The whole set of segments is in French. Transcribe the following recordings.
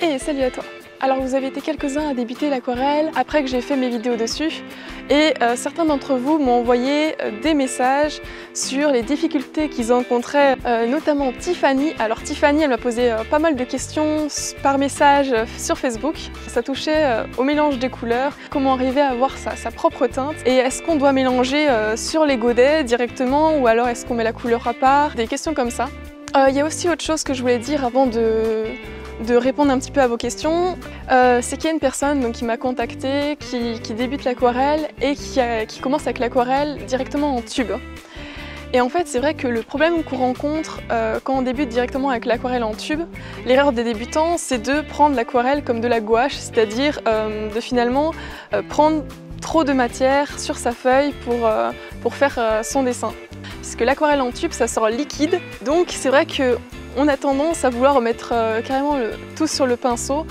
Et salut à toi! Alors vous avez été quelques-uns à débuter l'aquarelle après que j'ai fait mes vidéos dessus et certains d'entre vous m'ont envoyé des messages sur les difficultés qu'ils rencontraient, notamment Tiffany. Alors Tiffany, elle m'a posé pas mal de questions par message sur Facebook. Ça touchait au mélange des couleurs, comment arriver à avoir sa propre teinte et est-ce qu'on doit mélanger sur les godets directement ou alors est-ce qu'on met la couleur à part, des questions comme ça. Il y a aussi autre chose que je voulais dire avant de répondre un petit peu à vos questions, c'est qu'il y a une personne donc, qui m'a contactée, qui débute l'aquarelle et qui commence avec l'aquarelle directement en tube. Et en fait c'est vrai que le problème qu'on rencontre quand on débute directement avec l'aquarelle en tube, l'erreur des débutants c'est de prendre l'aquarelle comme de la gouache, c'est-à-dire de finalement prendre trop de matière sur sa feuille pour faire son dessin. Puisque l'aquarelle en tube ça sort liquide, donc c'est vrai que on a tendance à vouloir mettre carrément tout sur le pinceau.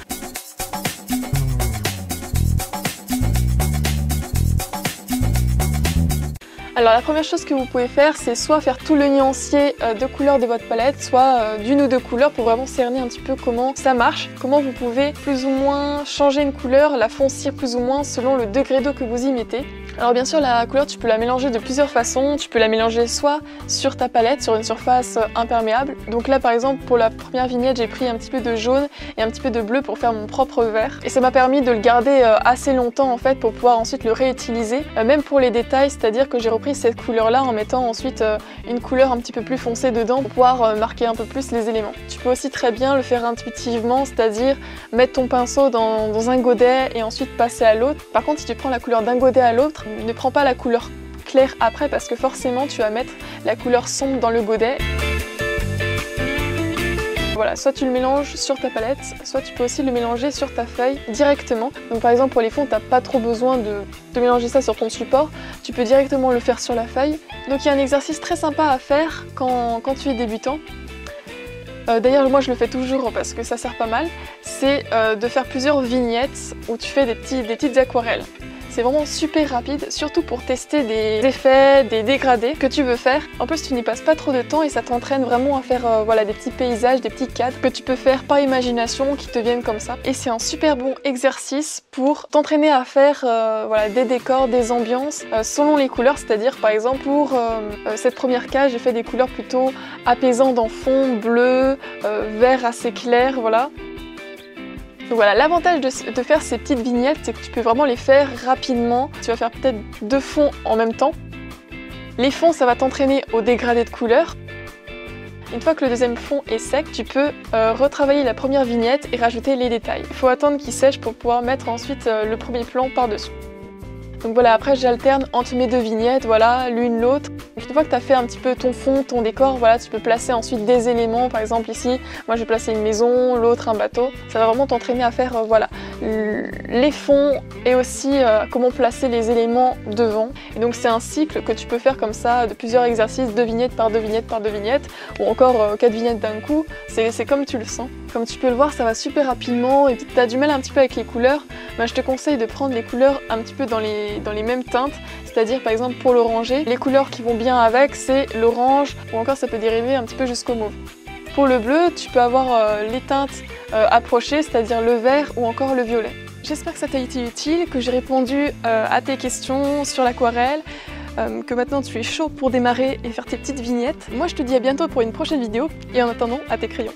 Alors la première chose que vous pouvez faire, c'est soit faire tout le nuancier de couleurs de votre palette, soit d'une ou deux couleurs pour vraiment cerner un petit peu comment ça marche, comment vous pouvez plus ou moins changer une couleur, la foncir plus ou moins selon le degré d'eau que vous y mettez. Alors bien sûr la couleur tu peux la mélanger de plusieurs façons, tu peux la mélanger soit sur ta palette, sur une surface imperméable. Donc là par exemple pour la première vignette j'ai pris un petit peu de jaune et un petit peu de bleu pour faire mon propre vert. Et ça m'a permis de le garder assez longtemps en fait pour pouvoir ensuite le réutiliser, même pour les détails, c'est-à-dire que j'ai repris cette couleur là en mettant ensuite une couleur un petit peu plus foncée dedans pour pouvoir marquer un peu plus les éléments. Tu peux aussi très bien le faire intuitivement, c'est-à-dire mettre ton pinceau dans un godet et ensuite passer à l'autre. Par contre si tu prends la couleur d'un godet à l'autre, ne prends pas la couleur claire après parce que forcément tu vas mettre la couleur sombre dans le godet. Voilà, soit tu le mélanges sur ta palette, soit tu peux aussi le mélanger sur ta feuille directement. Donc par exemple pour les fonds, tu n'as pas trop besoin de mélanger ça sur ton support, tu peux directement le faire sur la feuille. Donc il y a un exercice très sympa à faire quand tu es débutant. D'ailleurs moi je le fais toujours parce que ça sert pas mal, c'est de faire plusieurs vignettes où tu fais des petites aquarelles. C'est vraiment super rapide, surtout pour tester des effets, des dégradés que tu veux faire. En plus tu n'y passes pas trop de temps et ça t'entraîne vraiment à faire voilà, des petits paysages, des petits cadres que tu peux faire par imagination qui te viennent comme ça. Et c'est un super bon exercice pour t'entraîner à faire voilà, des décors, des ambiances selon les couleurs. C'est-à-dire par exemple pour cette première case j'ai fait des couleurs plutôt apaisantes en fond, bleu, vert assez clair, voilà. Donc voilà, l'avantage de faire ces petites vignettes, c'est que tu peux vraiment les faire rapidement. Tu vas faire peut-être deux fonds en même temps. Les fonds, ça va t'entraîner au dégradé de couleurs. Une fois que le deuxième fond est sec, tu peux retravailler la première vignette et rajouter les détails. Il faut attendre qu'il sèche pour pouvoir mettre ensuite le premier plan par-dessus. Donc voilà, après j'alterne entre mes deux vignettes, voilà, l'une l'autre. Une fois que tu as fait un petit peu ton fond, ton décor, voilà, tu peux placer ensuite des éléments. Par exemple ici, moi j'ai placé une maison, l'autre un bateau. Ça va vraiment t'entraîner à faire voilà, les fonds et aussi comment placer les éléments devant. Et donc c'est un cycle que tu peux faire comme ça, de plusieurs exercices, 2 vignettes par 2 vignettes par 2 vignettes, ou encore 4 vignettes d'un coup. C'est comme tu le sens. Comme tu peux le voir, ça va super rapidement et tu as du mal un petit peu avec les couleurs. Ben, je te conseille de prendre les couleurs un petit peu dans les mêmes teintes, c'est-à-dire par exemple pour l'oranger, les couleurs qui vont bien avec c'est l'orange ou encore ça peut dériver un petit peu jusqu'au mauve. Pour le bleu, tu peux avoir les teintes approchées, c'est-à-dire le vert ou encore le violet. J'espère que ça t'a été utile, que j'ai répondu à tes questions sur l'aquarelle, que maintenant tu es chaud pour démarrer et faire tes petites vignettes. Moi je te dis à bientôt pour une prochaine vidéo et en attendant, à tes crayons.